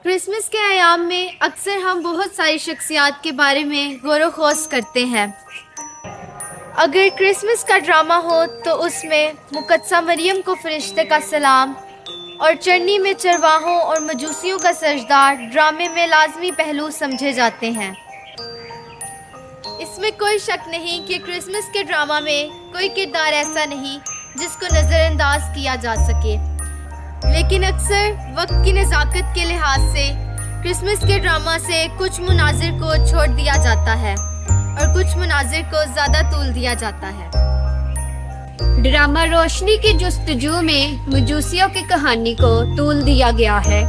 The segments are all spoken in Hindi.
क्रिसमस के अयाम में अक्सर हम बहुत सारी शख्सियात के बारे में गौर व खौस करते हैं। अगर क्रिसमस का ड्रामा हो तो उसमें मुकद्दसा मरियम को फरिश्ते का सलाम और चरनी में चरवाहों और मजूसियों का सजदा ड्रामे में लाजमी पहलू समझे जाते हैं। इसमें कोई शक नहीं कि क्रिसमस के ड्रामा में कोई किरदार ऐसा नहीं जिसको नज़रअंदाज किया जा सके, लेकिन अक्सर वक्त की नज़ाकत के लिहाज से क्रिसमस के ड्रामा से कुछ मुनाजिर को छोड़ दिया जाता है और कुछ मुनाजिर को ज़्यादा तूल दिया जाता है। ड्रामा रोशनी की जुस्तजू में मजूसियों की कहानी को तूल दिया गया है।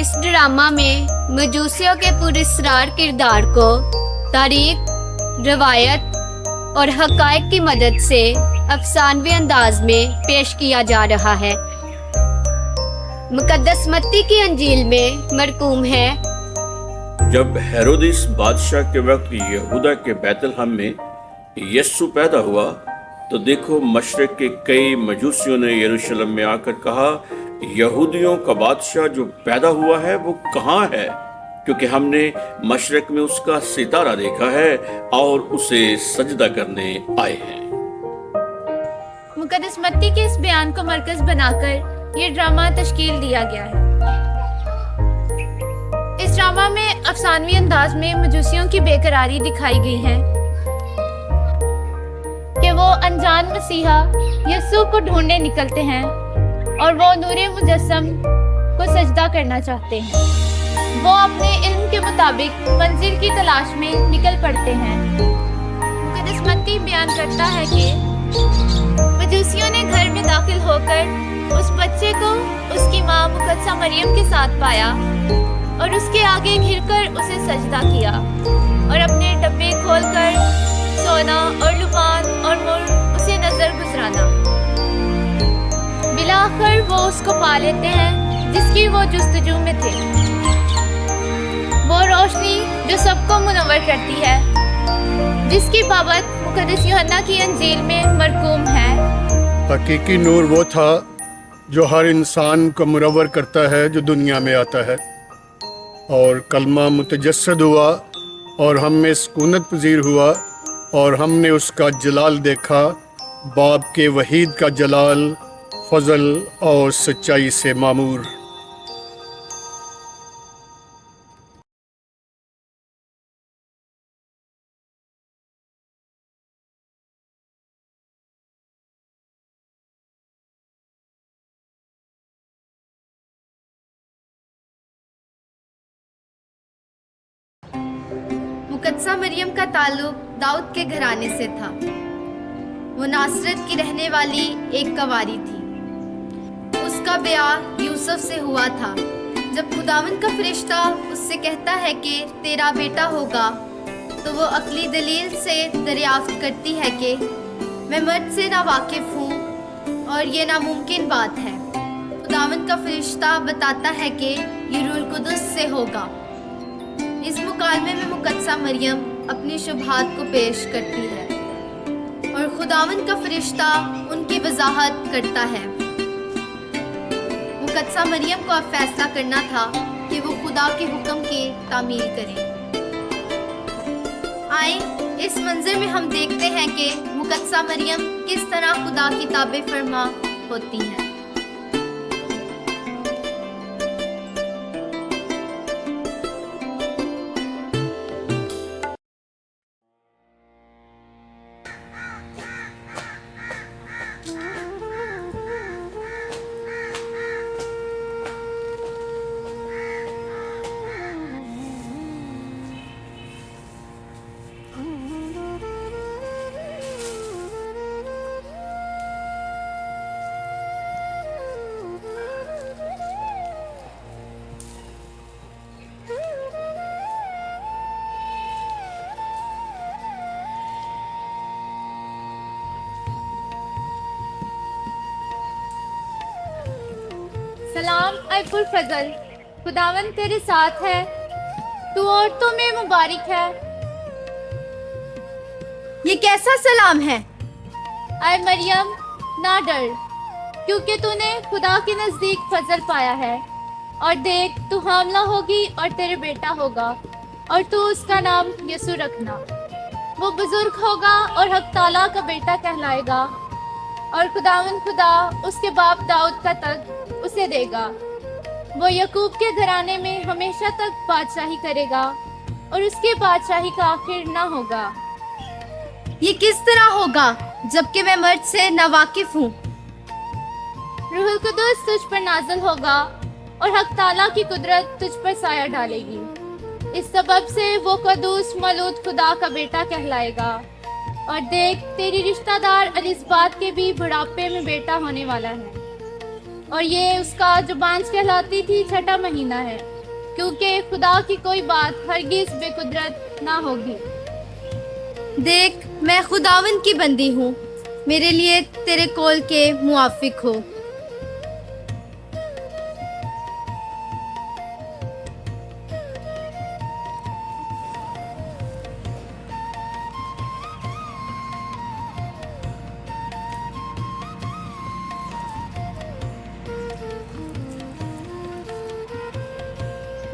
इस ड्रामा में मजूसियों के पुरस्कार किरदार को तारीख, रवायत और हक़ाइक़ की मदद से अफसानवी अंदाज में पेश किया जा रहा है। मुकद्दस मत्ती की अंजील में मरकूम है, जब हेरोदिस बादशाह के वक्त यहूदा के बैतलहम में यस्सु पैदा हुआ तो देखो मशरिक के कई मजूसियों ने यरूशलेम में आकर कहा, यहूदियों का बादशाह जो पैदा हुआ है वो कहाँ है, क्योंकि हमने मशरिक में उसका सितारा देखा है और उसे सजदा करने आए हैं। मुकद्दस मत्ती के इस बयान को मरकज बनाकर ये ड्रामा तश्कील दिया गया है। इस ड्रामा में अफसानवी अंदाज में मजूसियों की बेकरारी दिखाई गई है कि वो अनजान मसीहा यस्सु को ढूंढने निकलते हैं और वो नूरे मुजस्सम को सजदा करना चाहते हैं। वो अपने इल्म के मुताबिक मंजिल की तलाश में निकल पड़ते हैं। मुकद्दस मत्ती बयान करता है कि मजूसियों ने घर में दाखिल होकर उस बच्चे को उसकी माँ मुकद्दसा मरियम के साथ पाया और उसके आगे घिरकर उसे सजदा किया और अपने डब्बे खोलकर सोना और लुबान और मुर उसे नजर गुजराना। बिलाखिर वो उसको पा लेते हैं जिसकी वो जुस्तजू में थे, वो रोशनी जो सबको मुनव्वर करती है, जिसकी बाबत मुकद्दस यूहन्ना की अंजील में मरकूम है। हकीकी नूर वो था जो हर इंसान को मुनव्वर करता है जो दुनिया में आता है, और कलमा मुतजस्सद हुआ और हम में सुकूनत पजीर हुआ और हमने उसका जलाल देखा, बाप के वहीद का जलाल, फजल और सच्चाई से मामूर। मुकद्दसा मरियम का ताल्लुक दाऊद के घराने से था। वो नासरत की रहने वाली एक कवारी थी। उसका ब्याह यूसुफ से हुआ था। जब खुदावंद का फरिश्ता उससे कहता है कि तेरा बेटा होगा, तो वो अक्ली दलील से दरियाफ्त करती है कि मैं मर्द से ना वाकिफ हूँ और ये नामुमकिन बात है। खुदावंद का फरिश्ता बताता है कि ये रूल कुदस से होगा। इस मुकालमे में मुकद्दसा मरियम अपनी शुबहात को पेश करती है और खुदावंद का फरिश्ता उनकी वजाहत करता है। मुकद्दसा मरियम को अब फैसला करना था कि वो खुदा के हुक्म की तामील करें। आए इस मंजर में हम देखते हैं कि मुकद्दसा मरियम किस तरह खुदा की ताबे फरमा होती हैं। सलाम अयकुल फजल, खुदावन तेरे साथ है, तू औरतों में मुबारक है। ये कैसा सलाम है? आए मरियम, ना डर, क्योंकि तूने खुदा के नज़दीक फजल पाया है और देख तू हामला होगी और तेरे बेटा होगा और तू उसका नाम यसु रखना। वो बुजुर्ग होगा और हक ताला का बेटा कहलाएगा और खुदावन खुदा उसके बाप दाऊद का तख्त उसे देगा। वो यकूब के घराने में हमेशा तक बादशाही करेगा और उसकी बादशाही का आखिर ना होगा। ये किस तरह होगा जबकि मैं मर्द से नावाकिफ हूँ? रूहुल कुदुस तुझ पर नाज़िल होगा और हक ताला की कुदरत तुझ पर साया डालेगी। इस सबब से वो कदूस मलूद खुदा का बेटा कहलाएगा। और देख तेरी रिश्तेदार एलिज़बात के भी बुढ़ापे में बेटा होने वाला है और ये उसका जो बांझ कहलाती थी 6वां महीना है, क्योंकि खुदा की कोई बात हरगिज बेकुदरत ना होगी। देख मैं खुदावन की बंदी हूँ, मेरे लिए तेरे कौल के मुआफिक हो।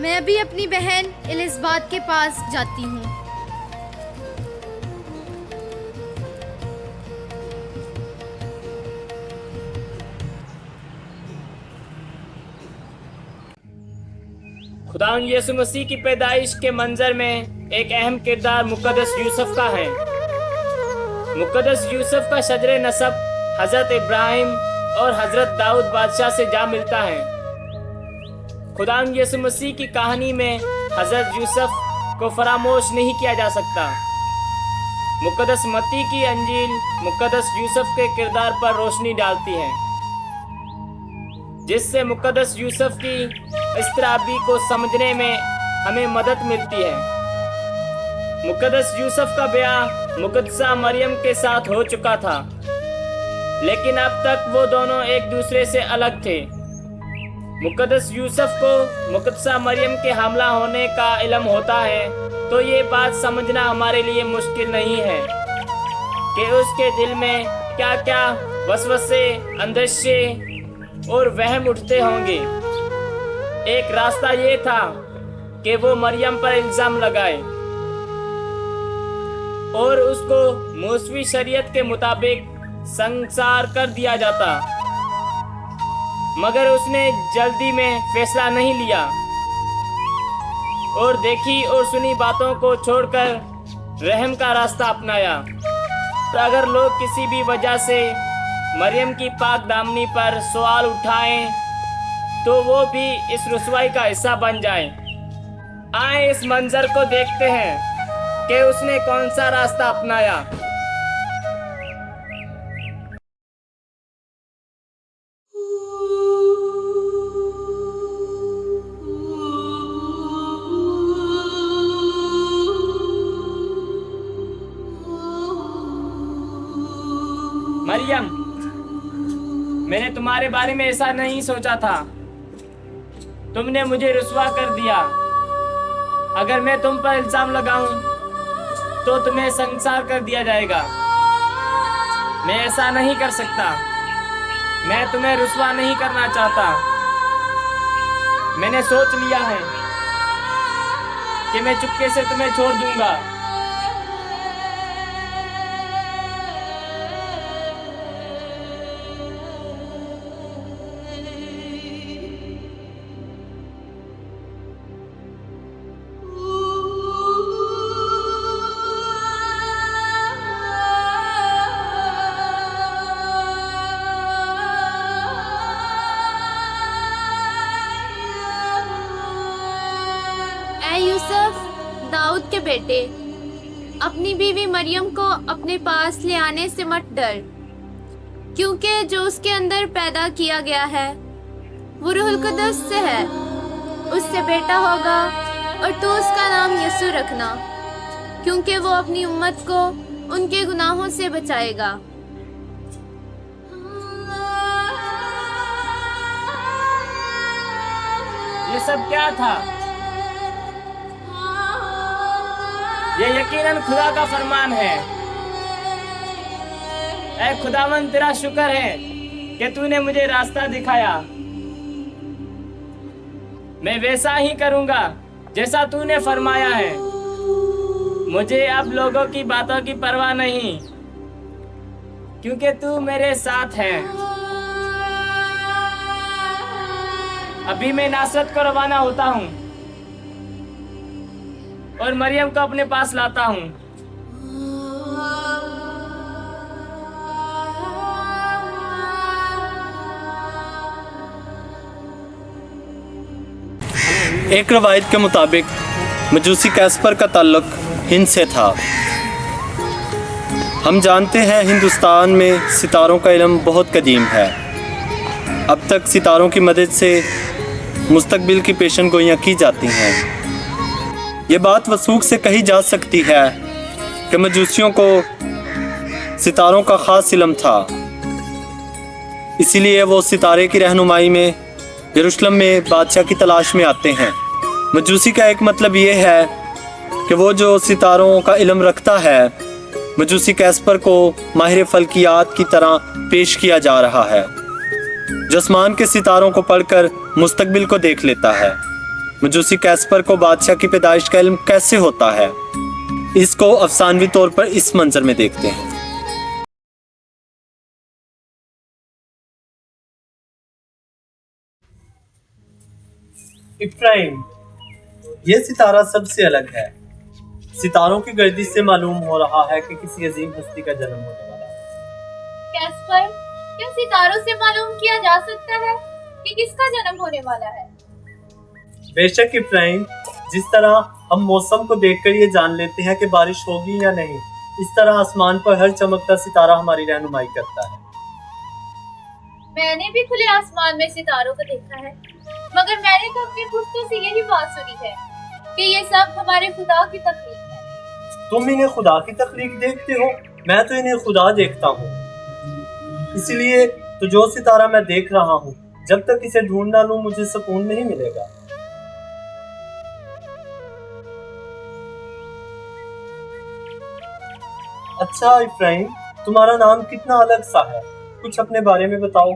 मैं अभी अपनी बहन एलिज़बात के पास जाती हूँ। खुदावंद यीशु मसीह की पैदाइश के मंजर में एक अहम किरदार मुकद्दस यूसुफ का है। मुकद्दस यूसुफ का शजरे नसब हजरत इब्राहिम और हजरत दाऊद बादशाह से जा मिलता है। खुदावंद यीशु मसीह की कहानी में हजरत यूसुफ को फरामोश नहीं किया जा सकता। मुकद्दस मत्ती की अंजील मुकद्दस यूसुफ के किरदार पर रोशनी डालती है, जिससे मुकद्दस यूसुफ की इस्तराबी को समझने में हमें मदद मिलती है। मुकद्दस यूसुफ का ब्याह मुकद्दसा मरियम के साथ हो चुका था, लेकिन अब तक वो दोनों एक दूसरे से अलग थे। मुकद्दस यूसुफ को मुकद्दसा मरियम के हमला होने का इल्म होता है, तो ये बात समझना हमारे लिए मुश्किल नहीं है कि उसके दिल में क्या क्या वसवसे, अंदेशे और वहम उठते होंगे। एक रास्ता ये था कि वो मरियम पर इल्जाम लगाए और उसको मूसवी शरीयत के मुताबिक संसार कर दिया जाता, मगर उसने जल्दी में फैसला नहीं लिया और देखी और सुनी बातों को छोड़कर रहम का रास्ता अपनाया। तो अगर लोग किसी भी वजह से मरियम की पाक दामनी पर सवाल उठाएं, तो वो भी इस रुसवाई का हिस्सा बन जाएं। आए इस मंजर को देखते हैं कि उसने कौन सा रास्ता अपनाया। मरियम, मैंने तुम्हारे बारे में ऐसा नहीं सोचा था। तुमने मुझे रुसवा कर दिया। अगर मैं तुम पर इल्जाम लगाऊं तो तुम्हें संसार कर दिया जाएगा। मैं ऐसा नहीं कर सकता। मैं तुम्हें रुसवा नहीं करना चाहता। मैंने सोच लिया है कि मैं चुपके से तुम्हें छोड़ दूंगा। यूसुफ, दाऊद के बेटे, अपनी बीवी मरियम को अपने पास ले आने से मत डर, क्योंकि जो उसके अंदर पैदा किया गया है वो रूहुल कुदस से है। उससे बेटा होगा और तू उसका नाम यसु रखना, क्योंकि वो अपनी उम्मत को उनके गुनाहों से बचाएगा। ये सब क्या था? ये यकीनन खुदा का फरमान है। ऐ खुदावंद, तेरा शुक्र है कि तूने मुझे रास्ता दिखाया। मैं वैसा ही करूँगा जैसा तूने फरमाया है। मुझे अब लोगों की बातों की परवाह नहीं, क्योंकि तू मेरे साथ है। अभी मैं नासरत को रवाना होता हूँ और मरियम को अपने पास लाता हूँ। एक रवायत के मुताबिक मजूसी कैस्पर का ताल्लुक हिंद से था। हम जानते हैं हिंदुस्तान में सितारों का इल्म बहुत कदीम है। अब तक सितारों की मदद से मुस्तकबिल की पेशन गोइयाँ की जाती हैं। ये बात वसूख से कही जा सकती है कि मजूसियों को सितारों का ख़ास इल्म था, इसीलिए वो सितारे की रहनुमाई में यरूशलेम में बादशाह की तलाश में आते हैं। मजूसी का एक मतलब ये है कि वो जो सितारों का इल्म रखता है, मजूसी कैस्पर को माहिर फल्कियात की तरह पेश किया जा रहा है, जो आसमान के सितारों को पढ़कर मुस्तकबिल को देख लेता है। मजूसी कैस्पर को बादशाह की पैदाइश का इल्म कैसे होता है, इसको अफसानवी तौर पर इस मंजर में देखते हैं। इब्राहिम, ये सितारा सबसे अलग है। सितारों की गर्दिश से मालूम हो रहा है कि किसी अजीम हस्ती का जन्म होने वाला है। कैस्पर, क्या सितारों से मालूम किया जा सकता है कि किसका जन्म होने वाला है? बेशक इब्राहिम, जिस तरह हम मौसम को देखकर ये जान लेते हैं कि बारिश होगी या नहीं, इस तरह आसमान पर हर चमकता सितारा हमारी रहनुमाई करता है। मैंने भी खुले आसमान में सितारों को देखा है, मगर मैंने तो अपने पुश्तों से यही बात सुनी है कि ये सब हमारे खुदा की तख्लीक है। तुम इन्हें खुदा की तख्लीक देखते हो, मैं तो इन्हें खुदा देखता हूँ। इसलिए तो जो सितारा मैं देख रहा हूँ, जब तक इसे ढूंढ ना लूं मुझे सुकून नहीं मिलेगा। अच्छा इब्राहिम, तुम्हारा नाम कितना अलग सा है, कुछ अपने बारे में बताओ।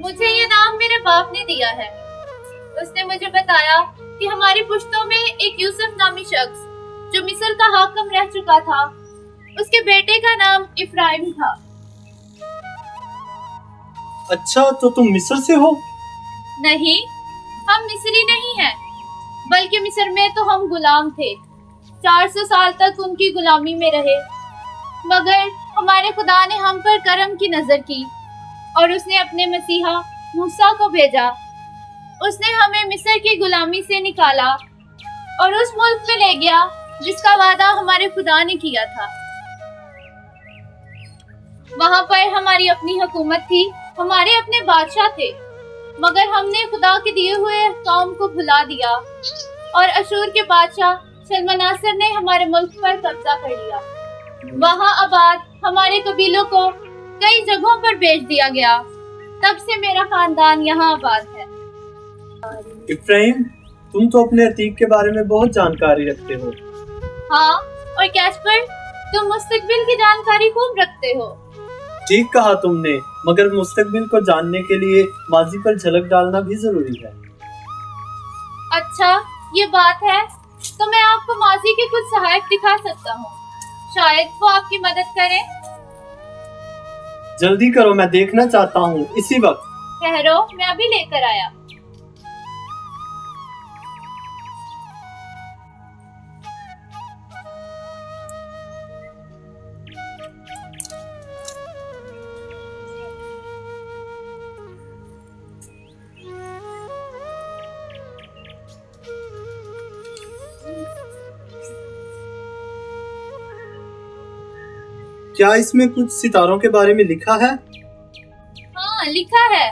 मुझे ये नाम मेरे बाप ने दिया है। उसने मुझे बताया कि हमारी पुश्तों में एक यूसुफ नामी शख्स जो मिस्र का हाकिम रह चुका था, उसके बेटे का नाम इब्राहिम था। अच्छा, तो तुम मिस्र से हो? नहीं, हम मिस्री नहीं हैं, बल्कि मिस्र में तो हम गुलाम थे। 400 साल तक उनकी गुलामी में रहे, मगर हमारे खुदा ने हम पर करम की नजर की और उसने अपने मसीहा मूसा को भेजा। उसने हमें मिस्र की गुलामी से निकाला और उस मुल्क में ले गया जिसका वादा हमारे खुदा ने किया था। वहां पर हमारी अपनी हुकूमत थी, हमारे अपने बादशाह थे, मगर हमने खुदा के दिए हुए काम को भुला दिया और अशूर के बादशाह शल्मनासर ने हमारे मुल्क पर कब्जा कर लिया। वहां आबाद हमारे कबीलों को कई जगहों पर बेच दिया गया। तब से मेरा खानदान यहाँ आबाद है। इब्राहिम, तुम तो अपने अतीक के बारे में बहुत जानकारी रखते हो। हाँ, और कैस्पर, तुम मुस्तकबिल की जानकारी खूब रखते हो। ठीक कहा तुमने, मगर मुस्तकबिल को जानने के लिए माजी पर झलक डालना भी जरूरी है। अच्छा, ये बात है, तो मैं आपको माजी के कुछ सहायक दिखा सकता हूँ, शायद वो आपकी मदद करें। जल्दी करो, मैं देखना चाहता हूँ इसी वक्त। ठहरो, मैं अभी लेकर आया। क्या इसमें कुछ सितारों के बारे में लिखा है? हाँ, लिखा है।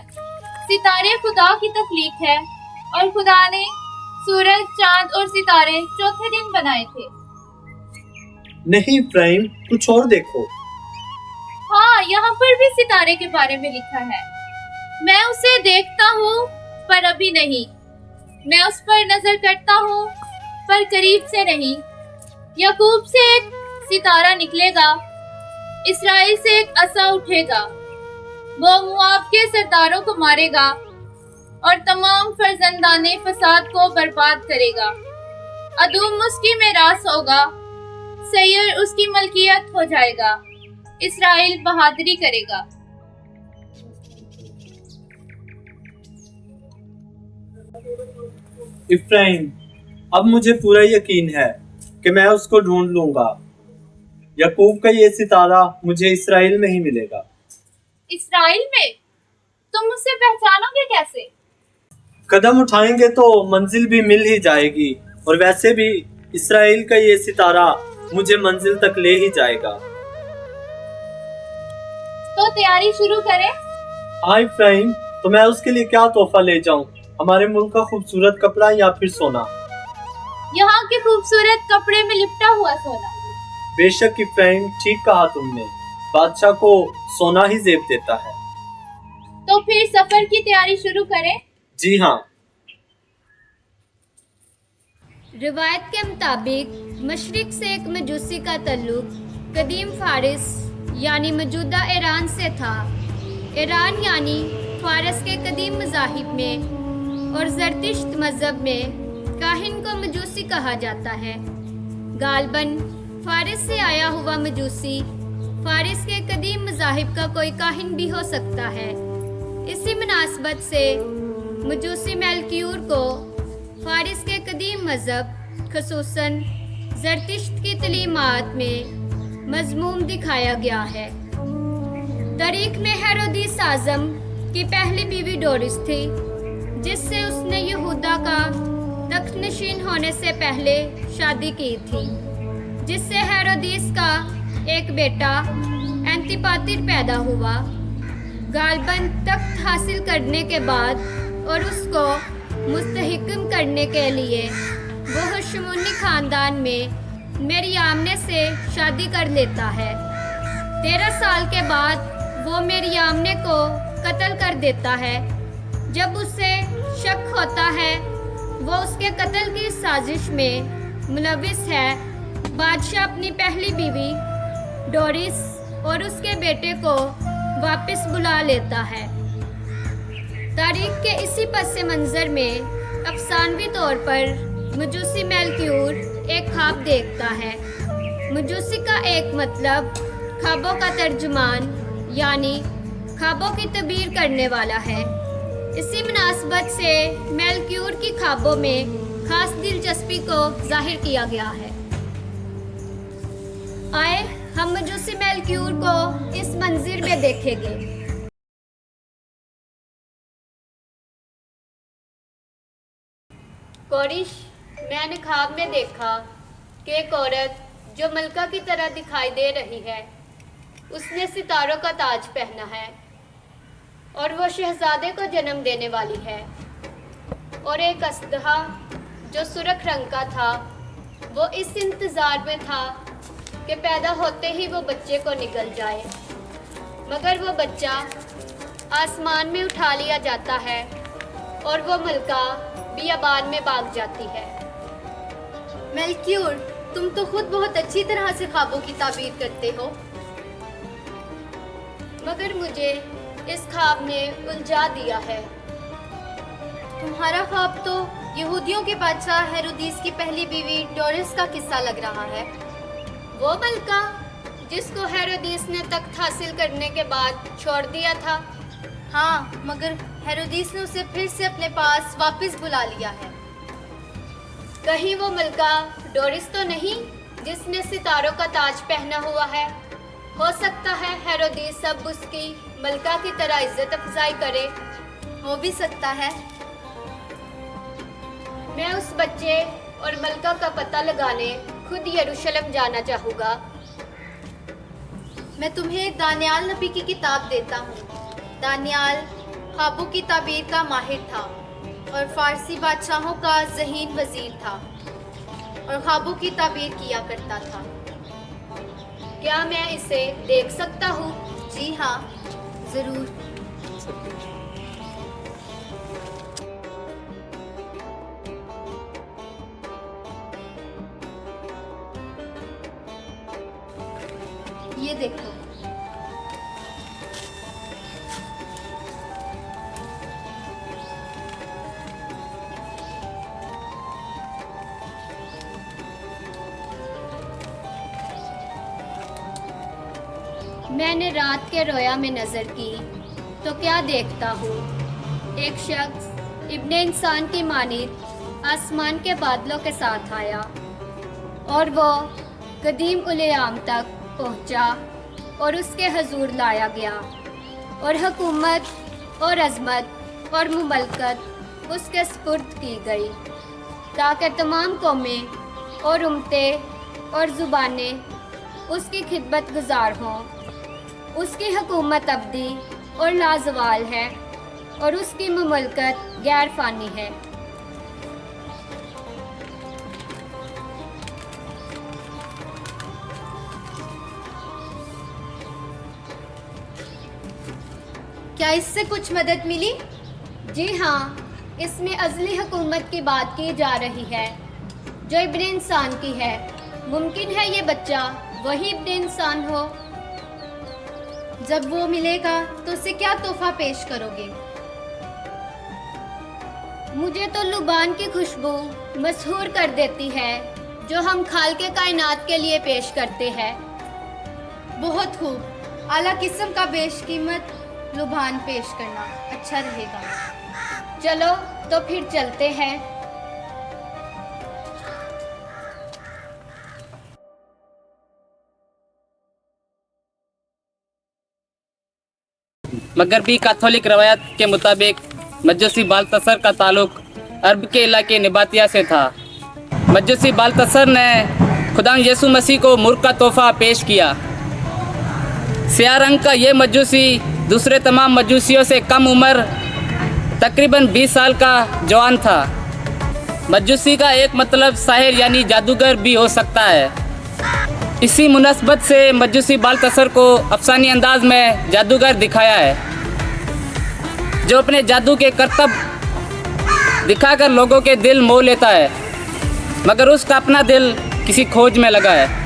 सितारे खुदा की तख्लीक है और खुदा ने सूरज, चांद और सितारे चौथे दिन बनाए थे। नहीं इब्राहिम, कुछ और देखो। हाँ, यहाँ पर भी सितारे के बारे में लिखा है। मैं उसे देखता हूँ पर अभी नहीं, मैं उस पर नजर करता हूँ पर करीब से नहीं। याकूब से एक सितारा निकलेगा, इस्राएल से एक असा उठेगा, वो मुआब के सरदारों को मारेगा और तमाम फर्जंदाने फसाद को बर्बाद करेगा। अदूम उसकी मेरास होगा, सैर उसकी मलकियत हो जाएगा। इसराइल बहादुरी करेगा। इफ्राइम, अब मुझे पूरा यकीन है कि मैं उसको ढूंढ लूंगा। याकूब का ये सितारा मुझे इसराइल में ही मिलेगा। इसराइल में? तुम उसे पहचानोगे कैसे? कदम उठाएंगे तो मंजिल भी मिल ही जाएगी, और वैसे भी इसराइल का ये सितारा मुझे मंजिल तक ले ही जाएगा। तो तैयारी शुरू करें। हाँ इफ्राइम, तो मैं उसके लिए क्या तोहफा ले जाऊं? हमारे मुल्क का खूबसूरत कपड़ा या फिर सोना? यहाँ के खूबसूरत कपड़े में लिपटा हुआ सोना। बेशक इफ्राइम, ठीक कहा तुमने। बादशाह को सोना ही जेब देता है। तो फिर सफर की तैयारी शुरू करें। जी हाँ। रिवायत के मुताबिक मशरिक से एक मजूसी का तल्लुक कदीम फारिस यानी मौजूदा ईरान से था। ईरान यानी फारस के कदीम मज़ाहिब में और ज़रतिश्त मज़हब में काहिन को मजूसी कहा जाता है। गालबन फारिस से आया हुआ मजूसी फारिस के कदीम मज़ाहिब का कोई काहिन भी हो सकता है। इसी मुनासबत से मजूसी मेलक्यूर को फारिस के कदीम मज़हब खसूसन ज़रतिश्त की तलीमात में मज़मूम दिखाया गया है। तारीख में हेरोदिस आज़म की पहली बीवी डोरिस थी, जिससे उसने यहूदा का तख्तनशीन होने से पहले शादी की थी, जिससे हेरोदिस का एक बेटा एंतिपातिर पैदा हुआ। गालबन तख्त हासिल करने के बाद और उसको मुस्तहिकम करने के लिए वो हशमोनी खानदान में मरियामने से शादी कर लेता है। 13 साल के बाद वो मरियामने को कत्ल कर देता है। जब उसे शक होता है वो उसके कत्ल की साजिश में मुलविस है, बादशाह अपनी पहली बीवी डोरिस और उसके बेटे को वापस बुला लेता है। तारीख के इसी पस मंज़र में अफसानवी तौर पर मजूसी मेलक्यूर एक ख्वाब देखता है। मजूसी का एक मतलब ख्वाबों का तर्जुमान यानी ख्वाबों की तबीर करने वाला है। इसी मुनासबत से मेलक्यूर की ख्वाबों में खास दिलचस्पी को जाहिर किया गया है। आए हम मजूसी मेलक्यूर को इस मंजिर में देखेंगे। कोरिश, मैंने ख्वाब में देखा कि एक औरत जो मलका की तरह दिखाई दे रही है, उसने सितारों का ताज पहना है और वो शहजादे को जन्म देने वाली है। और एक अस्दहा जो सुर्ख रंग का था, वो इस इंतज़ार में था कि पैदा होते ही वो बच्चे को निकल जाए, मगर वो बच्चा आसमान में उठा लिया जाता है और वो मलका बियाबान में भाग जाती है। मेलक्यूर, तुम तो खुद बहुत अच्छी तरह से ख्वाबों की ताबीर करते हो। मगर मुझे इस ख्वाब ने उलझा दिया है। तुम्हारा ख्वाब तो यहूदियों के बादशाह हेरोदिस की पहली बीवी डोरिस का किस्सा लग रहा है। वो मलका जिसको हेरोदिस ने तख्त हासिल करने के बाद छोड़ दिया था। हाँ, मगर हेरोदिस ने उसे फिर से अपने पास वापस बुला लिया है। कहीं वो मलका डोरिस तो नहीं जिसने सितारों का ताज पहना हुआ है? हो सकता है हेरोदिस अब उसकी मलका की तरह इज्जत अफजाई करे। हो भी सकता है। मैं उस बच्चे और मलका का पता लगाने खुद यरूशलेम जाना चाहूँगा। मैं तुम्हें दानियाल नबी की किताब देता हूँ। दानियाल ख्वाबों की ताबीर का माहिर था और फारसी बादशाहों का ज़हीन वज़ीर था और ख्वाबों की ताबीर किया करता था। क्या मैं इसे देख सकता हूँ? जी हाँ, ज़रूर। ये देखो। मैंने रात के रोया में नज़र की तो क्या देखता हूँ, एक शख्स इब्ने इंसान की मानित आसमान के बादलों के साथ आया और वो कदीम उल-आम तक पहुँचा और उसके हजूर लाया गया और हुकूमत और अज़मत और मुमलकत उसके सुपुर्द की गई ताकि तमाम कौमें और उम्मतें और ज़ुबानें उसकी खिदमत गुजार हों। उसकी हुकूमत अब्दी और लाजवाल है और उसकी मुमलकत गैर फ़ानी है। क्या इससे कुछ मदद मिली? जी हाँ, इसमें अज़ली हुकूमत की बात की जा रही है जो इब्ने इंसान की है। मुमकिन है ये बच्चा वही इब्ने इंसान हो। जब वो मिलेगा तो उसे क्या तोहफा पेश करोगे? मुझे तो लुबान की खुशबू मशहूर कर देती है जो हम खाल के कायनात के लिए पेश करते हैं। बहुत खूब, आला किस्म का बेशकीमत लुभान पेश करना अच्छा रहेगा। चलो तो फिर चलते हैं। मगरबी कैथोलिक रवायत के मुताबिक मजूसी बाल्तसर का ताल्लुक अरब के इलाके नबातिया से था। मजूसी बाल्तसर ने खुदा यीशु मसीह को मुर्ग का तोहफा पेश किया। स्याह रंग का ये मजूसी दूसरे तमाम मजूसियों से कम उम्र तकरीबन 20 साल का जवान था। मजूसी का एक मतलब साहिर यानी जादूगर भी हो सकता है। इसी मुनासबत से मजूसी बाल्तसर को अफसानी अंदाज में जादूगर दिखाया है जो अपने जादू के करतब दिखाकर लोगों के दिल मोह लेता है, मगर उसका अपना दिल किसी खोज में लगा है।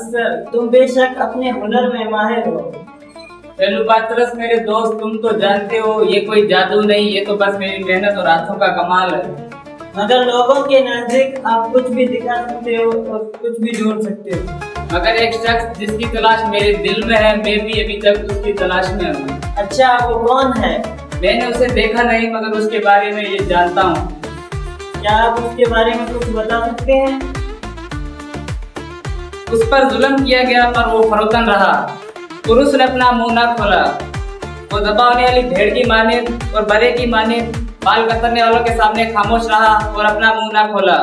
सर, तुम बेशक अपने हुनर में माहिर हो। पेलुपात्रस मेरे दोस्त, तुम तो जानते हो ये कोई जादू नहीं, ये तो बस मेरी मेहनत और हाथों का कमाल है। मगर लोगों के नजदीक आप कुछ भी दिखा सकते हो और कुछ भी जोड़ सकते हो। मगर एक शख्स जिसकी तलाश मेरे दिल में है, मैं भी अभी तक उसकी तलाश में हूँ। अच्छा, वो कौन है? मैंने उसे देखा नहीं, मगर उसके बारे में ये जानता हूँ। क्या आप उसके बारे में कुछ बता सकते हैं? उस पर जुल्म किया गया पर वो फरोतन रहा और उसने अपना मुंह न खोला। वो दबाने वाली भेड़ की मानिंद और बड़े की मानिंद बाल कतरने वालों के सामने खामोश रहा और अपना मुंह न खोला।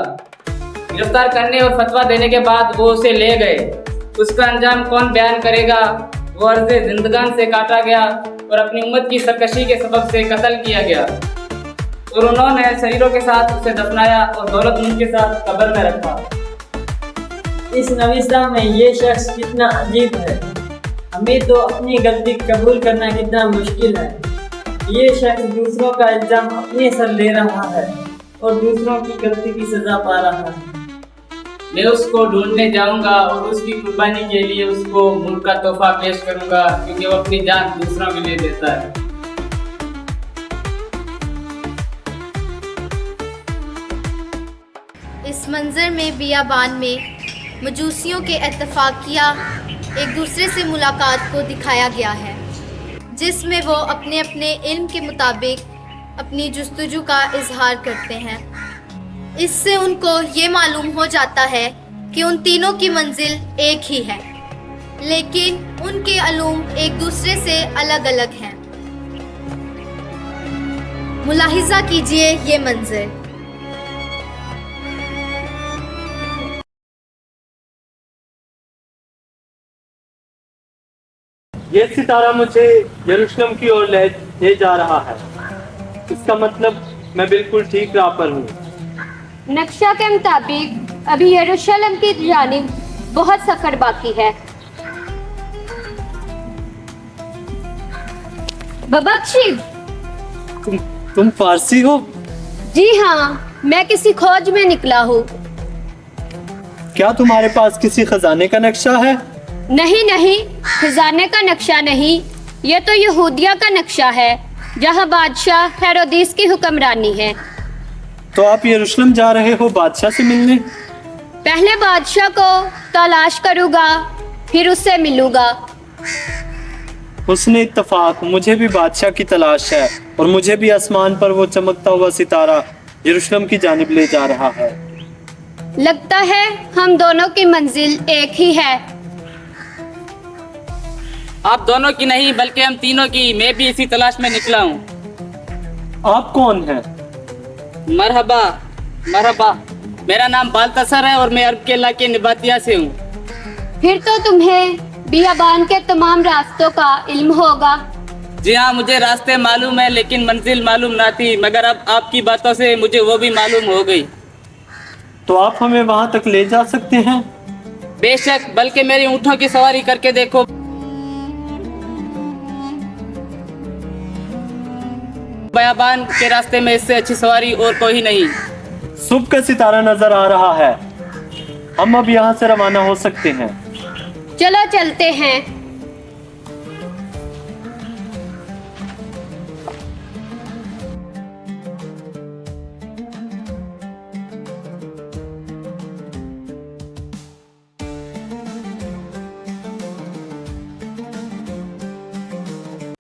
गिरफ्तार करने और फतवा देने के बाद वो उसे ले गए। उसका अंजाम कौन बयान करेगा। वो अर्ज़े जिंदगान से काटा गया और अपनी उम्मत की सरकशी के सबब से कत्ल किया गया और उन्होंने शरीरों के साथ उसे दफनाया और दौलतमंद के साथ कब्र में रखा। इस नविसा में ये शख्स कितना अजीब है। हमें तो अपनी गलती कबूल करना कितना मुश्किल है। ये शख्स दूसरों का इल्जाम अपने सर ले रहा है और दूसरों की गलती की सजा पा रहा है। मैं उसको ढूंढने जाऊंगा और उसकी कुर्बानी के लिए उसको मुल्क का तोहफा पेश करूंगा, क्योंकि वो अपनी जान दूसरों के लिए देता है। इस मंजर में बियाबान में मजूसियों के इत्तफाकिया एक दूसरे से मुलाकात को दिखाया गया है, जिसमें वो अपने अपने इल्म के मुताबिक अपनी जुस्तजू का इजहार करते हैं। इससे उनको ये मालूम हो जाता है कि उन तीनों की मंजिल एक ही है, लेकिन उनके अलूम एक दूसरे से अलग अलग हैं। मुलाहिजा कीजिए ये मंजर। ये सितारा मुझे यरूशलेम की ओर ले जा रहा है। इसका मतलब मैं बिल्कुल ठीक राह पर हूँ। नक्शा के मुताबिक अभी यरूशलेम की जानिब बहुत सफर बाकी है। बबक्शी, तुम फारसी हो? जी हाँ, मैं किसी खोज में निकला हूँ। क्या तुम्हारे पास किसी खजाने का नक्शा है? नहीं नहीं, खजाने का नक्शा नहीं, ये तो यहूदिया का नक्शा है जहाँ बादशाह हेरोदिस की हुक्मरानी है। तो आप यरूशलेम जा रहे हो बादशाह से मिलने? पहले बादशाह को तलाश करूँगा, फिर उससे मिलूंगा। उसने इत्तफाक, मुझे भी बादशाह की तलाश है और मुझे भी आसमान पर वो चमकता हुआ सितारा यरूशलेम की जानिब ले जा रहा है। लगता है हम दोनों की मंजिल एक ही है। आप दोनों की नहीं बल्कि हम तीनों की। मैं भी इसी तलाश में निकला हूँ। आप कौन हैं? मरहबा मरहबा, मेरा नाम बाल्तसर है और मैं अरब के इलाके निबातिया से हूँ। फिर तो तुम्हें बियाबान के तमाम रास्तों का इल्म होगा। जी हाँ, मुझे रास्ते मालूम है लेकिन मंजिल मालूम ना थी, मगर अब आपकी बातों से मुझे वो भी मालूम हो गई। तो आप हमें वहां तक ले जा सकते हैं? बेशक, बल्कि मेरी ऊँटों की सवारी करके देखो। बयाबान के रास्ते में इससे अच्छी सवारी और कोई नहीं। सुबह का सितारा नजर आ रहा है। हम अब यहाँ से रवाना हो सकते हैं। चलो चलते हैं।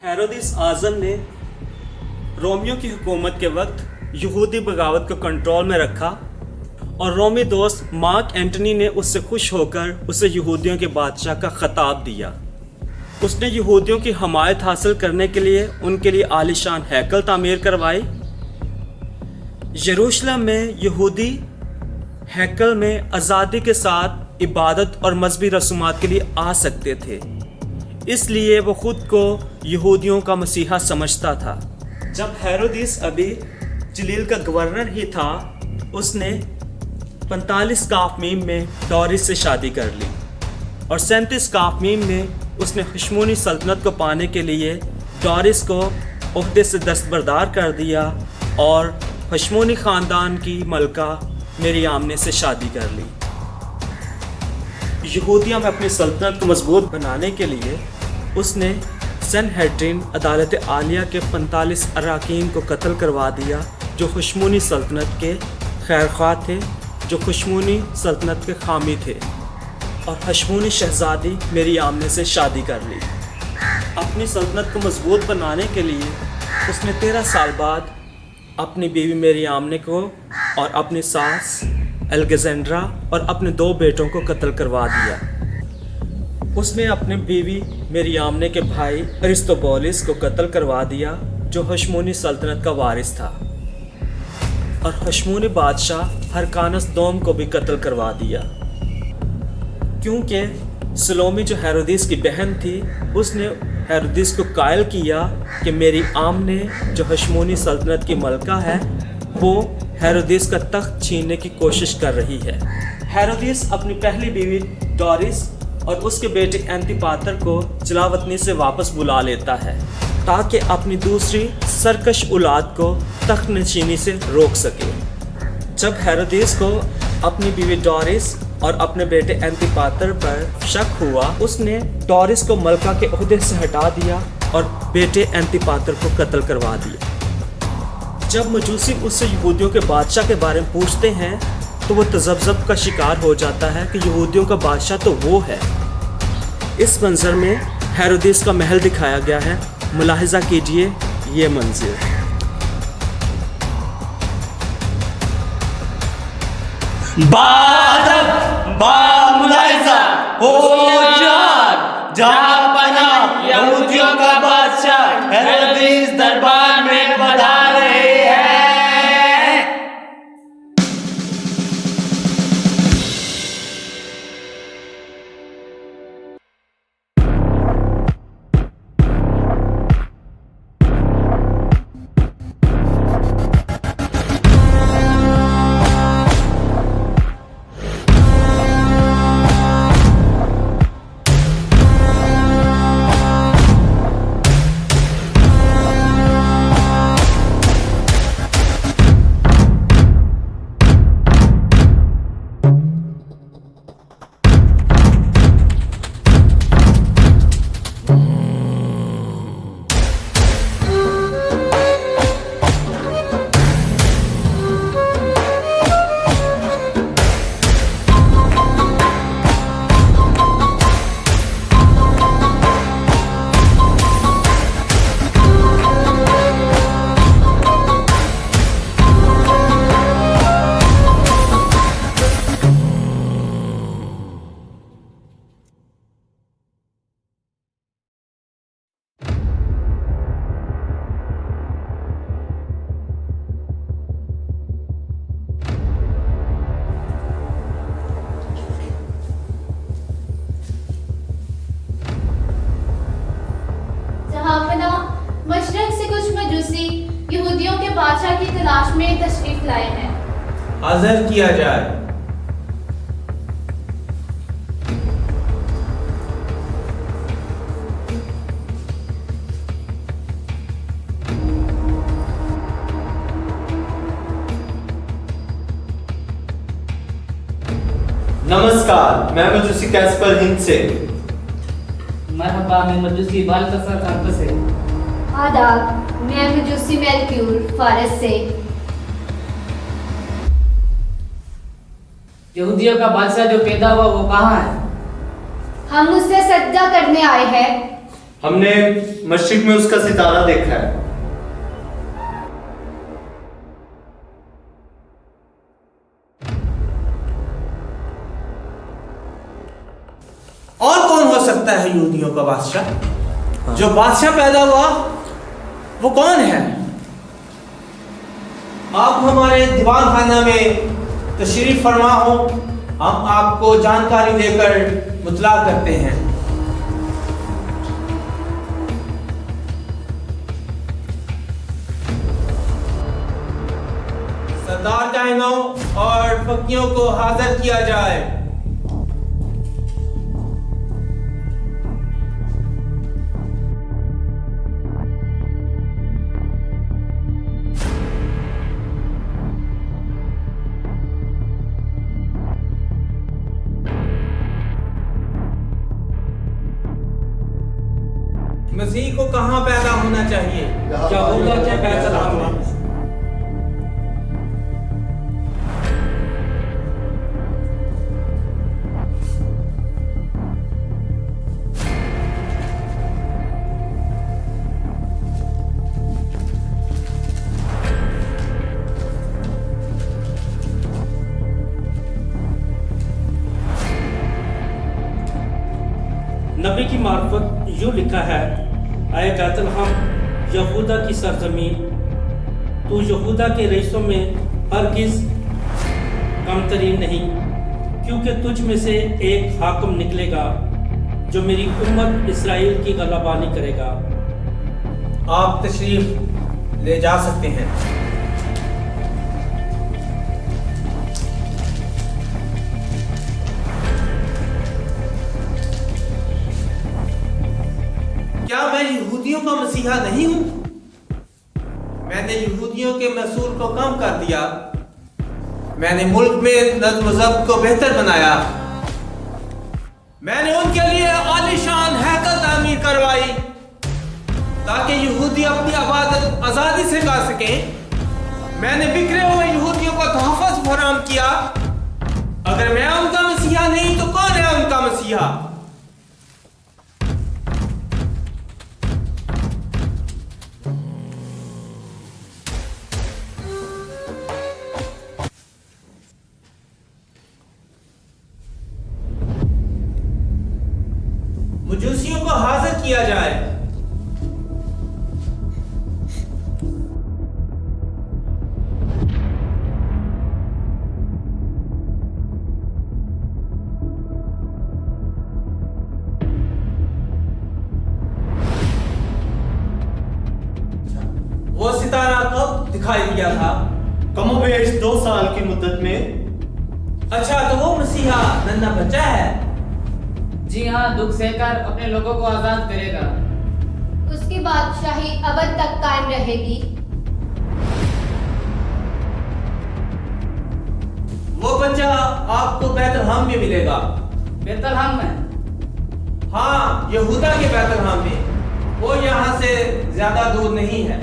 हेरोदिस आज़म ने रोमियो की हुकूमत के वक्त यहूदी बगावत को कंट्रोल में रखा और रोमी दोस्त मार्क एंटनी ने उससे खुश होकर उसे यहूदियों के बादशाह का खिताब दिया। उसने यहूदियों की हमायत हासिल करने के लिए उनके लिए आलीशान हैकल तामीर करवाई। यरूशलेम में यहूदी हैकल में आज़ादी के साथ इबादत और मजहबी रसूमात के लिए आ सकते थे, इसलिए वो खुद को यहूदियों का मसीहा समझता था। जब हेरोदिस अभी जलील का गवर्नर ही था, उसने 45 काफमीम में डोरिस से शादी कर ली और 37 काफमीम में उसने हशमोनी सल्तनत को पाने के लिए डोरिस को ओहदे से दस्तबरदार कर दिया और हशमोनी ख़ानदान की मलका मरियम से शादी कर ली। यहूदिया में अपनी सल्तनत को मजबूत बनाने के लिए उसने सनहेड्रिन अदालत आलिया के 45 अराकीन को कत्ल करवा दिया जो हशमोनी सल्तनत के खैरख्वाह थे, जो हशमोनी सल्तनत के हामी थे, और हशमोनी शहजादी मरियम से शादी कर ली। अपनी सल्तनत को मजबूत बनाने के लिए उसने 13 साल बाद अपनी बीवी मरियम को और अपनी सास एलेक्जेंड्रा और अपने 2 बेटों को कत्ल करवा दिया। उसने अपनी बीवी मरियम के भाई अरिस्तोबुलस को कत्ल करवा दिया जो हशमोनी सल्तनत का वारिस था, और हशमोनी बादशाह हरकानस दोम को भी कत्ल करवा दिया। क्योंकि सलोमी जो हेरोदिस की बहन थी, उसने हेरोदिस को कायल किया कि मेरी आम ने जो हशमोनी सल्तनत की मलका है वो हेरोदिस का तख्त छीनने की कोशिश कर रही है। हेरोदिस अपनी पहली बीवी डोरिस और उसके बेटे एंटिपातर को जलावतनी से वापस बुला लेता है ताकि अपनी दूसरी सरकश औलाद को तख्त नशीनी से रोक सके। जब हेरोदिस को अपनी बीवी डोरिस और अपने बेटे एंटिपातर पर शक हुआ, उसने डोरिस को मलका के ओहदे से हटा दिया और बेटे एंटिपातर को कत्ल करवा दिया। जब मजूसी उससे यहूदियों के बादशाह के बारे में पूछते हैं तो वो तजब्जुब का शिकार हो जाता है कि यहूदियों का बादशाह तो वो है। इस मंजर में हेरोदिस का महल दिखाया गया है। मुलाहिजा कीजिए ये मंजिल। जहाँ पना यहूदियों का बादशाह हेरोदिस दरबार में पधार रहे हैं। बादशाह की तलाश में तशरीफ लाए हैं। हाजिर किया जाए। नमस्कार, मैं मजूसी कैस्पर हिंद से। मरहबा, मैं मजूसी बालकसर खान से। आदाब, मैं मजूसी मेलक्यूर फारस से। यहूदियों का बादशाह जो पैदा हुआ वो कहाँ है? हम उससे सजदा करने आए हैं। हमने मशरिक में उसका सितारा देखा है। और कौन हो सकता है यहूदियों का बादशाह? जो बादशाह पैदा हुआ वो कौन है? आप हमारे दीवान खाना में तशरीफ फरमा हो, हम आपको जानकारी देकर मुतला करते हैं। सरदार कायनों और फकीयों को हाजिर किया जाए। मसीह को कहाँ पैदा होना चाहिए? यहूदा के बैतलहम में। नबी की मार्फत यूँ लिखा है, आए बैतलहम यहूदा की सरजमीन, तू यहूदा के रईसों में हरगिज़ कमतरीन नहीं, क्योंकि तुझ में से एक हाकिम निकलेगा जो मेरी उम्मत इस्राएल की गलबानी करेगा। आप तशरीफ ले जा सकते हैं। क्या मैं यहूदियों का मसीहा नहीं हूं? मैंने यहूदियों के मसूल को कम कर दिया। मैंने मुल्क में नज़्म ज़ब्त को बेहतर बनाया। मैंने उनके लिए आलीशान हैकल तामीर करवाई ताकि यहूदी अपनी इबादत आज़ादी से गा सकें। मैंने बिखरे हुए यहूदियों को तहफ़्फ़ुज़ फराहम किया। अगर मैं उनका मसीहा नहीं तो कौन है उनका मसीहा? मजूसियों को हाजिर किया जाए। वो सितारा कब दिखाई दिया था? कमोबेश 2 साल की मुद्दत में। अच्छा, तो वो मसीहा नन्हा बच्चा है? जी हाँ, दुख सहकर अपने लोगों को आजाद करेगा। उसकी बादशाही अबद तक कायम रहेगी। वो बच्चा आपको बैतलहम में मिलेगा। बैतलहम में? हाँ, यहूदा के बैतलहम में। वो यहाँ से ज्यादा दूर नहीं है।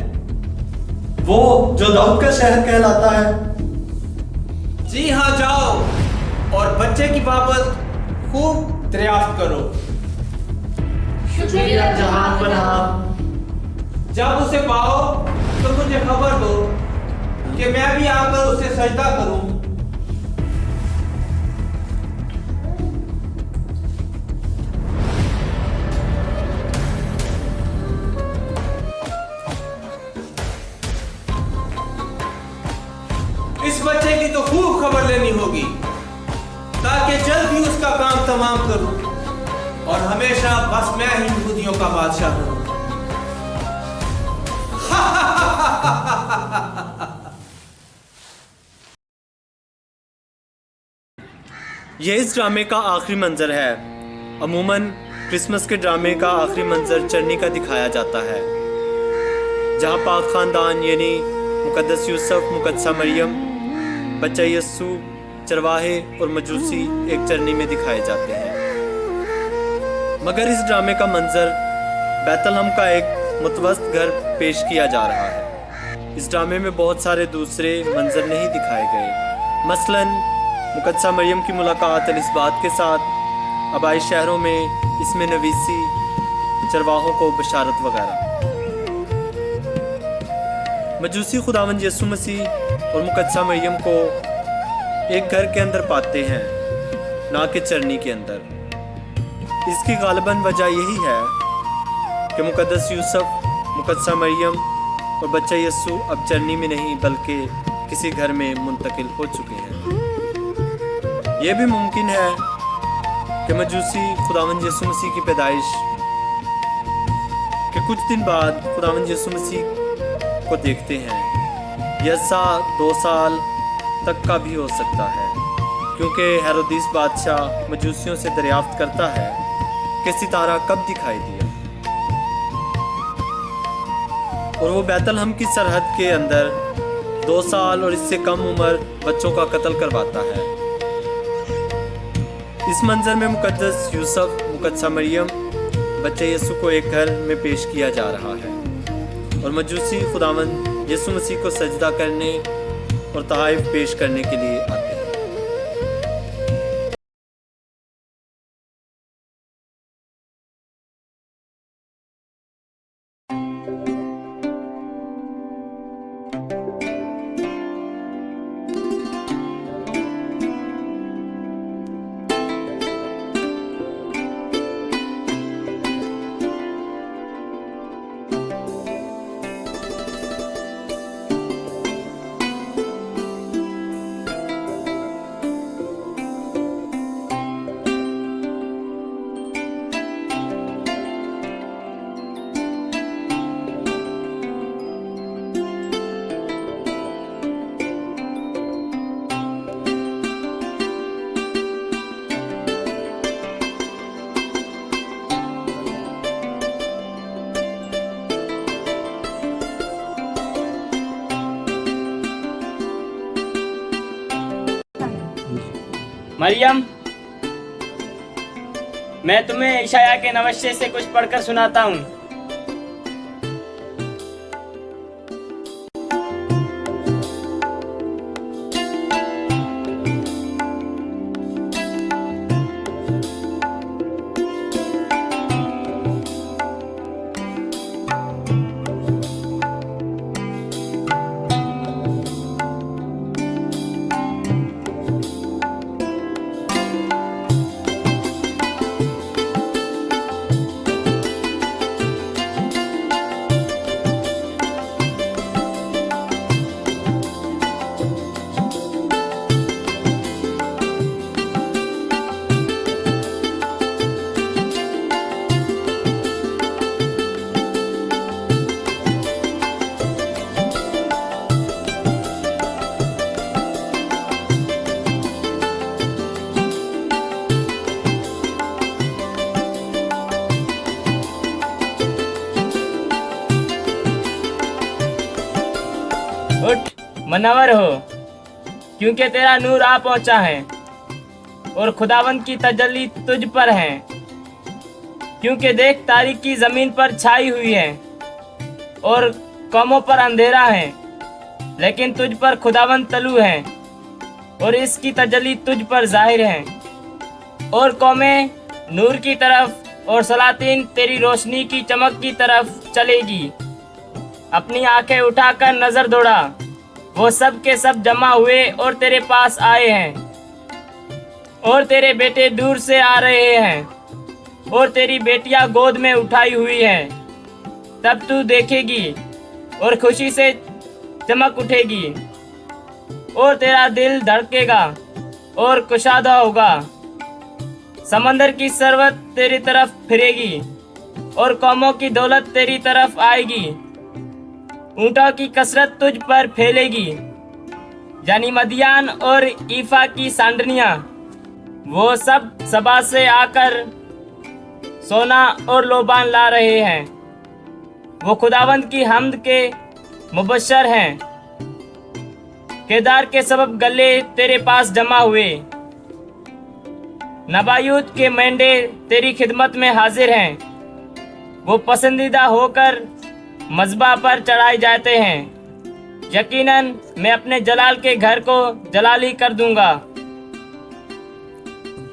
वो जो दाऊद का शहर कहलाता है। जी हाँ, जाओ और बच्चे की बाबत खूब दरियाफ्त करो। शुक्रिया जहां पनाह। जब उसे पाओ तो मुझे खबर दो कि मैं भी आकर उसे सजदा करूं। इस बच्चे की तो खूब खबर लेनी होगी ताकि जल्द ही उसका काम तमाम करूं और हमेशा बस मैं ही यहूदियों का बादशाह हूं। ये इस ड्रामे का आखिरी मंजर है। अमूमन क्रिसमस के ड्रामे का आखिरी मंजर चरनी का दिखाया जाता है, जहाँ पाक खानदान यानी मुकद्दस यूसुफ, मुकद्दसा मरियम, बच्चा यस्सु, चरवाहे और मजूसी एक चरनी में दिखाए जाते हैं। मगर इस ड्रामे का मंजर बैतलहम का एक मुतवस्त घर पेश किया जा रहा है। इस ड्रामे में बहुत सारे दूसरे मंजर नहीं दिखाए गए। मसलन मुकद्दसा मरियम की मुलाकात एलिज़ाबेथ के साथ, आबाई शहरों में इसमें नवीसी, चरवाहों को बशारत वगैरह। मजूसी खुदावंद यीशु मसीह और मुकद्दसा मरियम को एक घर के अंदर पाते हैं, ना कि चरनी के अंदर। इसकी गालिबन वजह यही है कि मुकद्दस यूसुफ, मुकद्दसा मरियम और बच्चा यस्सु अब चरनी में नहीं बल्कि किसी घर में मुंतकिल हो चुके हैं। यह भी मुमकिन है कि मजूसी खुदावंद यीशु मसीह की पैदाइश के कुछ दिन बाद खुदावंद यीशु मसीह को देखते हैं। यह 2 साल तक का भी हो सकता है, क्योंकि हेरोदिस बादशाह मजूसियों से दरियाफ्त करता है कि सितारा कब दिखाई दिया, और वो बैतलहम की सरहद के अंदर 2 साल और इससे कम उम्र बच्चों का कत्ल करवाता है। इस मंजर में मुकद्दस यूसुफ, मुकद्दसा मरियम, बच्चे यीशु को एक घर में पेश किया जा रहा है, और मजूसी खुदावंद यीशु मसीह को सजदा करने और तहाइफ पेश करने के लिए आते हैं। मरियम, मैं तुम्हें इशाया के नवश्य से कुछ पढ़कर सुनाता हूँ। उठ, मनवर हो, क्योंकि तेरा नूर आ पहुंचा है और खुदावंद की तजल्ली तुझ पर है। क्योंकि देख, तारीकी जमीन पर छाई हुई है और कौमों पर अंधेरा है, लेकिन तुझ पर खुदावंद तलू है और इसकी तजल्ली तुझ पर जाहिर है। और कौमें नूर की तरफ और सलातीन तेरी रोशनी की चमक की तरफ चलेगी। अपनी आंखें उठाकर नजर दौड़ा, वो सब के सब जमा हुए और तेरे पास आए हैं, और तेरे बेटे दूर से आ रहे हैं, और तेरी बेटियां गोद में उठाई हुई हैं। तब तू देखेगी और खुशी से चमक उठेगी, और तेरा दिल धड़केगा और कुशादा होगा। समंदर की सरवत तेरी तरफ फिरेगी और कौमों की दौलत तेरी तरफ आएगी। ऊंटों की कसरत तुझ पर फैलेगी, यानी मदियान और ईफा की सांडनियां, वो सब सबा से आकर सोना और लोबान ला रहे हैं। वो खुदावंद की हम्द के मुबशर हैं। केदार के सबब गले तेरे पास जमा हुए, नबायूत के मेंढे तेरी खिदमत में हाजिर हैं। वो पसंदीदा होकर मज़बा पर चढ़ाए जाते हैं। यकीनन मैं अपने जलाल के घर को जलाली कर दूंगा।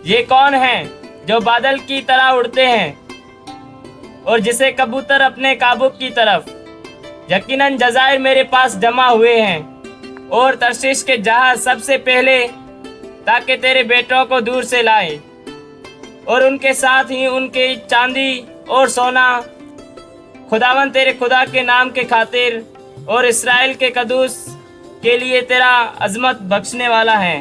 ये कौन है जो बादल की तरह उड़ते हैं और जिसे कबूतर अपने काबू की तरफ? यकीनन जजायर मेरे पास जमा हुए हैं और तरशीश के जहाज सबसे पहले, ताकि तेरे बेटों को दूर से लाए और उनके साथ ही उनके चांदी और सोना। खुदावन तेरे खुदा के नाम के खातिर और इस्राएल के कदूस के लिए तेरा अजमत बख्शने वाला है।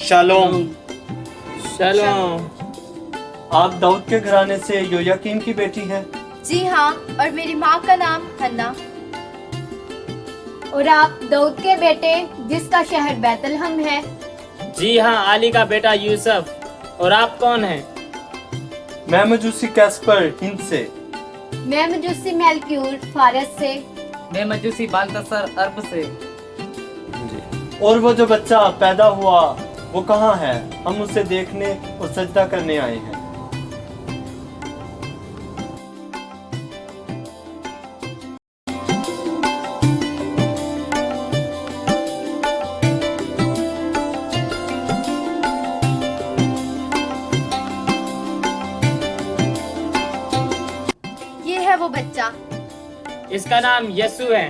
शालोम। शालोम। आप दाऊद के घराने से योयाकीम की बेटी हैं? जी हाँ, और मेरी माँ का नाम हन्ना। और आप दाऊद के बेटे जिसका शहर बैतलहम है? जी हाँ, आली का बेटा यूसुफ। और आप कौन हैं? मैं मजूसी कैस्पर हिंद से। मैं मजूसी मेलक्यूर फारस से। मैं मजूसी बाल्तसर अरब से। और वो जो बच्चा पैदा हुआ वो कहाँ है? हम उसे देखने और सजदा करने आए हैं। ये है वो बच्चा। इसका नाम यसु है।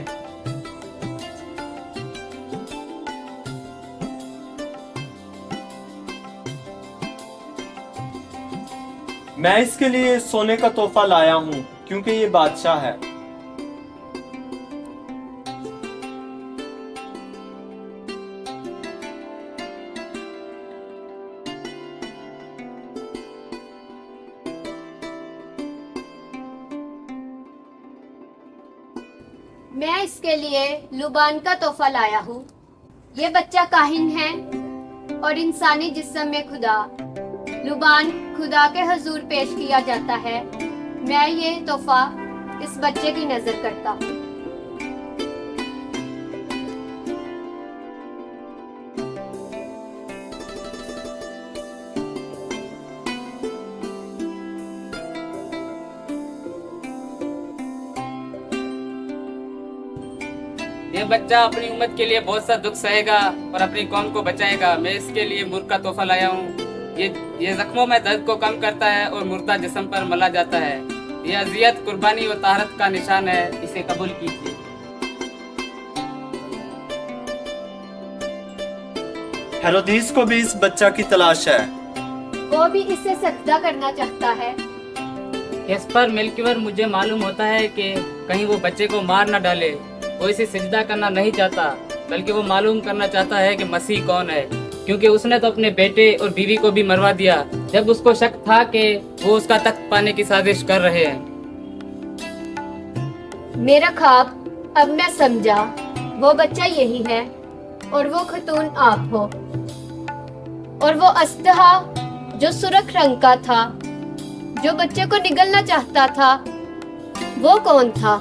मैं इसके लिए सोने का तोहफा लाया हूँ क्योंकि ये बादशाह है। मैं इसके लिए लुबान का तोहफा लाया हूँ। ये बच्चा काहिन है और इंसानी जिस्म में खुदा लुबान खुदा के हजूर पेश किया जाता है। मैं ये तोहफा इस बच्चे की नजर करता हूँ। ये बच्चा अपनी उम्मत के लिए बहुत सा दुख सहेगा और अपनी कौम को बचाएगा। मैं इसके लिए मुर्ग का तोहफा लाया हूँ। ये जख्मों में दर्द को कम करता है और मुर्दा जिस्म पर मला जाता है। ये अजियत, कुर्बानी और ताहरत का निशान है। इसे कबूल कीजिए। हेरोदीस को भी इस बच्चा की तलाश है। वो भी इसे सजदा करना चाहता है। इस पर मिल्कीवर मुझे मालूम होता है कि कहीं वो बच्चे को मार न डाले। वो इसे सिजदा करना नहीं चाहता, बल्कि वो मालूम करना चाहता है कि मसीह कौन है, क्योंकि उसने तो अपने बेटे और बीवी को भी मरवा दिया जब उसको शक था कि वो उसका तख्त पाने की साजिश कर रहे हैं। मेरा ख्वाब अब मैं समझा। वो बच्चा यही है और वो खतून आप हो। और वो अस्तहा जो सुर्ख रंग का था, जो बच्चे को निगलना चाहता था, वो कौन था?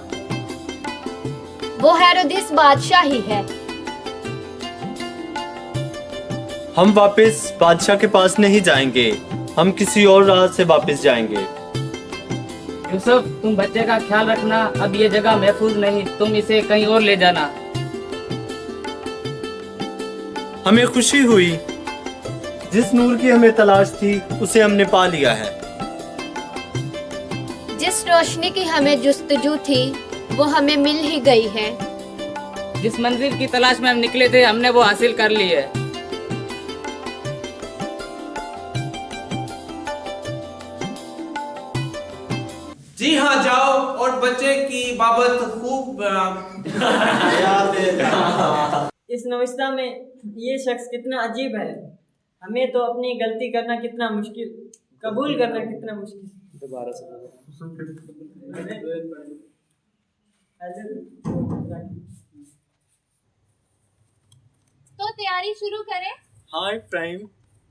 वो हेरोदिस बादशाह ही है। हम वापस बादशाह के पास नहीं जाएंगे, हम किसी और राह से वापस जाएंगे। यूसुफ, तुम बच्चे का ख्याल रखना। अब ये जगह महफूज नहीं, तुम इसे कहीं और ले जाना। हमें खुशी हुई, जिस नूर की हमें तलाश थी उसे हमने पा लिया है। जिस रोशनी की हमें जुस्तजू थी वो हमें मिल ही गई है। जिस मंजिल की तलाश में हम निकले थे, हमने वो हासिल कर ली है। जी हाँ, जाओ और बच्चे की बाबत खूब इस नविस्ता में ये शख्स कितना अजीब है। हमें तो अपनी गलती करना कितना मुश्किल, कबूल करना कितना मुश्किल। दोबारा से तो तैयारी शुरू करें। हाँ इब्राहिम,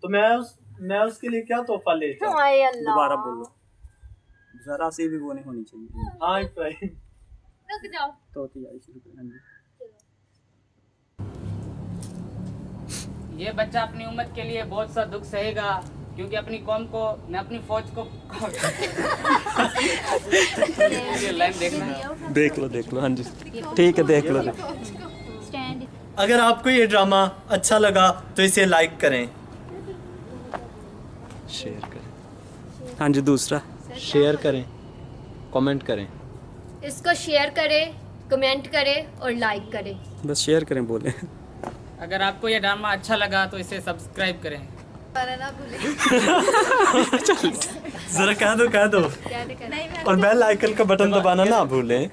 तो मैं उसके लिए क्या तोहफा ले जाऊं? दोबारा बोलो, जरा सी भी वो नहीं होनी चाहिए। हाँ इब्राहिम, रुक जाओ। तो तैयारी शुरू करें। ये बच्चा अपनी उम्मत के लिए बहुत सा दुख सहेगा, क्योंकि अपनी कौम को मैं अपनी फौज को ये लाइन देखना। देख लो, हाँ जी ठीक है, देख लो। स्टैंड। अगर आपको ये ड्रामा अच्छा लगा तो इसे लाइक करें, शेयर करें। हाँ जी, दूसरा शेयर करें, कमेंट करें। इसको शेयर करें, कमेंट करें और लाइक करें। बस शेयर करें बोले। अगर आपको ये ड्रामा अच्छा लगा तो इसे सब्सक्राइब करें। पर ना भूलें। जरा कह दो और बेल आइकन का बटन दबाना ना भूलें।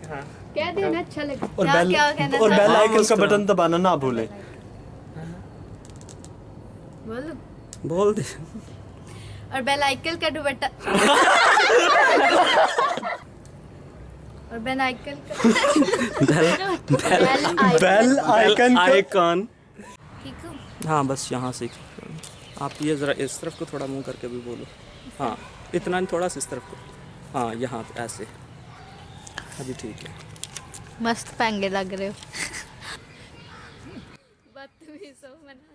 क्या देना अच्छा लगा। और क्या कहना बेल चाहते आइकन का बटन दबाना ना भूलें। बोलो। बोल दे। और बेल आइकन का दुपट्टा और बेल आइकन बेल आइकन ठीक हो। हाँ बस यहाँ से आप ये ज़रा इस तरफ को थोड़ा मुंह करके भी बोलो। हाँ इतना नहीं, थोड़ा सा इस तरफ को। हाँ यहाँ पे ऐसे। अभी ठीक है। मस्त पैंगे लग रहे हो। बदतमीज हो मना।